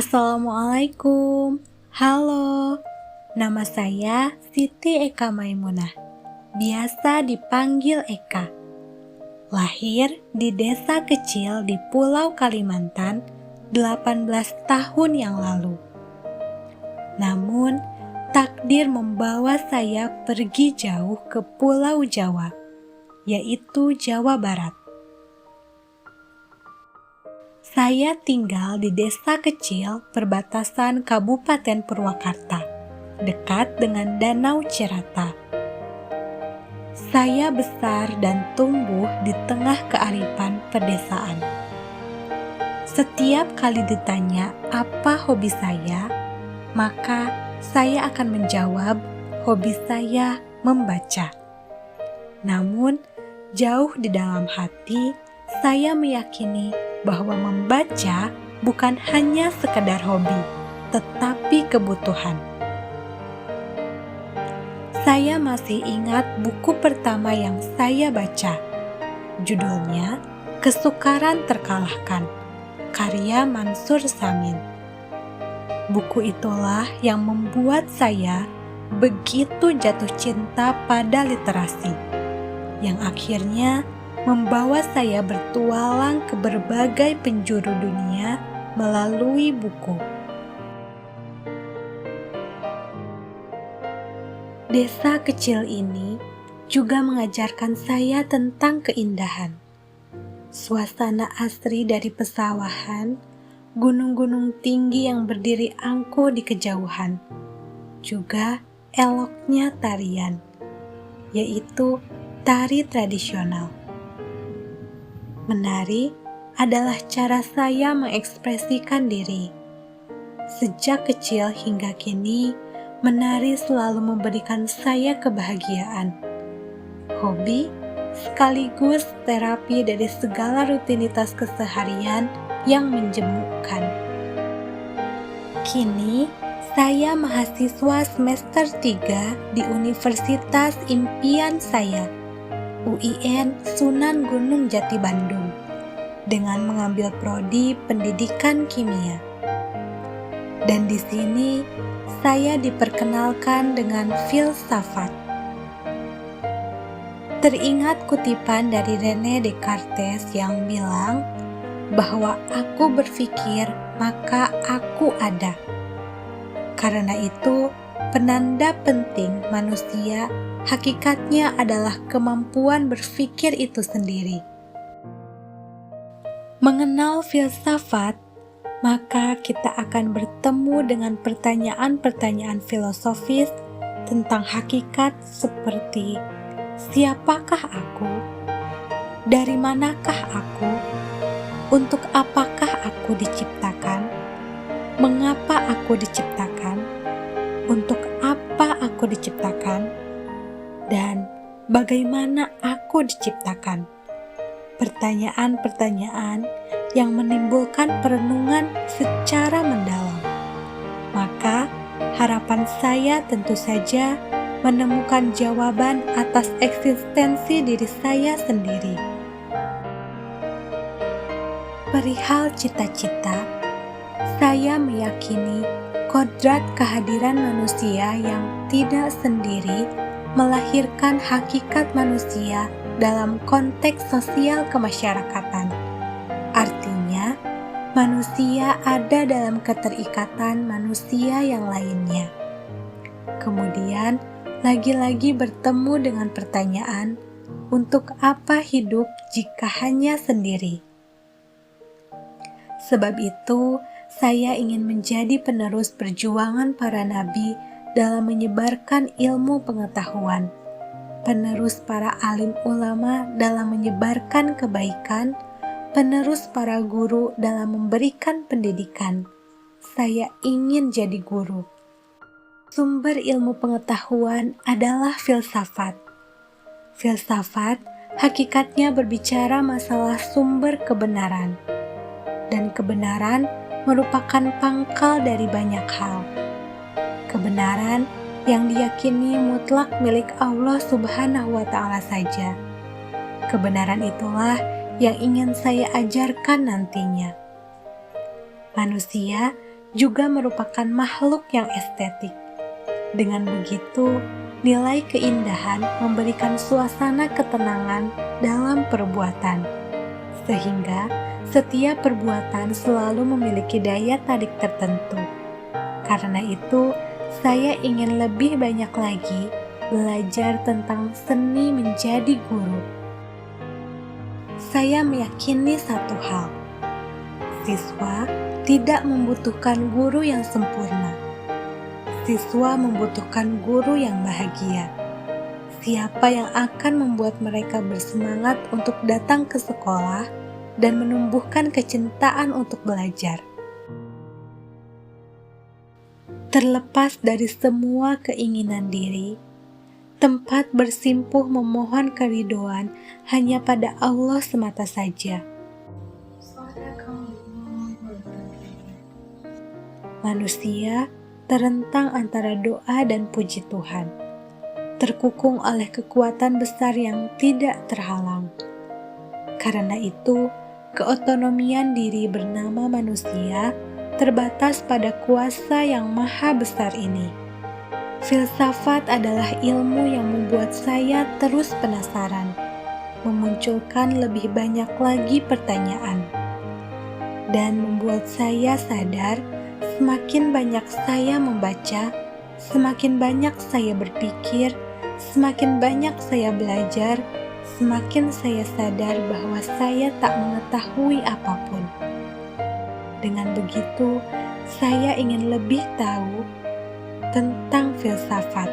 Assalamualaikum. Halo, nama saya Siti Eka Maimunah, biasa dipanggil Eka. Lahir di desa kecil di Pulau Kalimantan 18 tahun yang lalu. Namun, takdir membawa saya pergi jauh ke Pulau Jawa, yaitu Jawa Barat. Saya tinggal di desa kecil perbatasan Kabupaten Purwakarta, dekat dengan Danau Cirata. Saya besar dan tumbuh di tengah kearifan pedesaan. Setiap kali ditanya apa hobi saya, maka saya akan menjawab hobi saya membaca. Namun, jauh di dalam hati, saya meyakini bahwa membaca bukan hanya sekedar hobi, tetapi kebutuhan. Saya masih ingat buku pertama yang saya baca. Judulnya Kesukaran Terkalahkan, karya Mansur Samin. Buku itulah yang membuat saya begitu jatuh cinta pada literasi, yang akhirnya membawa saya bertualang ke berbagai penjuru dunia melalui buku. Desa kecil ini juga mengajarkan saya tentang keindahan. Suasana asri dari pesawahan, gunung-gunung tinggi yang berdiri angkuh di kejauhan, juga eloknya tarian, yaitu tari tradisional. Menari adalah cara saya mengekspresikan diri. Sejak kecil hingga kini, menari selalu memberikan saya kebahagiaan. Hobi sekaligus terapi dari segala rutinitas keseharian yang menjemukkan. Kini, saya mahasiswa semester 3 di Universitas Impian Saya, UIN Sunan Gunung Jati Bandung, dengan mengambil prodi Pendidikan Kimia. Dan di sini saya diperkenalkan dengan filsafat. Teringat kutipan dari René Descartes yang bilang bahwa aku berpikir maka aku ada. Karena itu, penanda penting manusia hakikatnya adalah kemampuan berpikir itu sendiri. Mengenal filsafat, maka kita akan bertemu dengan pertanyaan-pertanyaan filosofis tentang hakikat seperti siapakah aku? Dari manakah aku? Untuk apakah aku diciptakan? Mengapa aku diciptakan? Untuk apa aku diciptakan? Dan bagaimana aku diciptakan? Pertanyaan-pertanyaan yang menimbulkan perenungan secara mendalam. Maka, harapan saya tentu saja menemukan jawaban atas eksistensi diri saya sendiri. Perihal cita-cita, saya meyakini kodrat kehadiran manusia yang tidak sendiri melahirkan hakikat manusia dalam konteks sosial kemasyarakatan. Artinya, manusia ada dalam keterikatan manusia yang lainnya. Kemudian, lagi-lagi bertemu dengan pertanyaan, untuk apa hidup jika hanya sendiri? Sebab itu, saya ingin menjadi penerus perjuangan para nabi dalam menyebarkan ilmu pengetahuan, penerus para alim ulama dalam menyebarkan kebaikan, penerus para guru dalam memberikan pendidikan. Saya ingin jadi guru. Sumber ilmu pengetahuan adalah filsafat. Filsafat hakikatnya berbicara masalah sumber kebenaran. Dan kebenaran merupakan pangkal dari banyak hal. Kebenaran yang diyakini mutlak milik Allah Subhanahu wa Ta'ala saja. Kebenaran itulah yang ingin saya ajarkan nantinya. Manusia juga merupakan makhluk yang estetik. Dengan begitu, nilai keindahan memberikan suasana ketenangan dalam perbuatan, sehingga setiap perbuatan selalu memiliki daya tarik tertentu. Karena itu, saya ingin lebih banyak lagi belajar tentang seni menjadi guru. Saya meyakini satu hal, siswa tidak membutuhkan guru yang sempurna. Siswa membutuhkan guru yang bahagia. Siapa yang akan membuat mereka bersemangat untuk datang ke sekolah dan menumbuhkan kecintaan untuk belajar. Terlepas dari semua keinginan diri, tempat bersimpuh memohon keridoan hanya pada Allah semata saja. Manusia terentang antara doa dan puji Tuhan, terkukung oleh kekuatan besar yang tidak terhalang. Karena itu, keotonomian diri bernama manusia terbatas pada kuasa yang maha besar ini. Filsafat adalah ilmu yang membuat saya terus penasaran, memunculkan lebih banyak lagi pertanyaan, dan membuat saya sadar semakin banyak saya membaca, semakin banyak saya berpikir, semakin banyak saya belajar, semakin saya sadar bahwa saya tak mengetahui apapun. Dengan begitu, saya ingin lebih tahu tentang filsafat.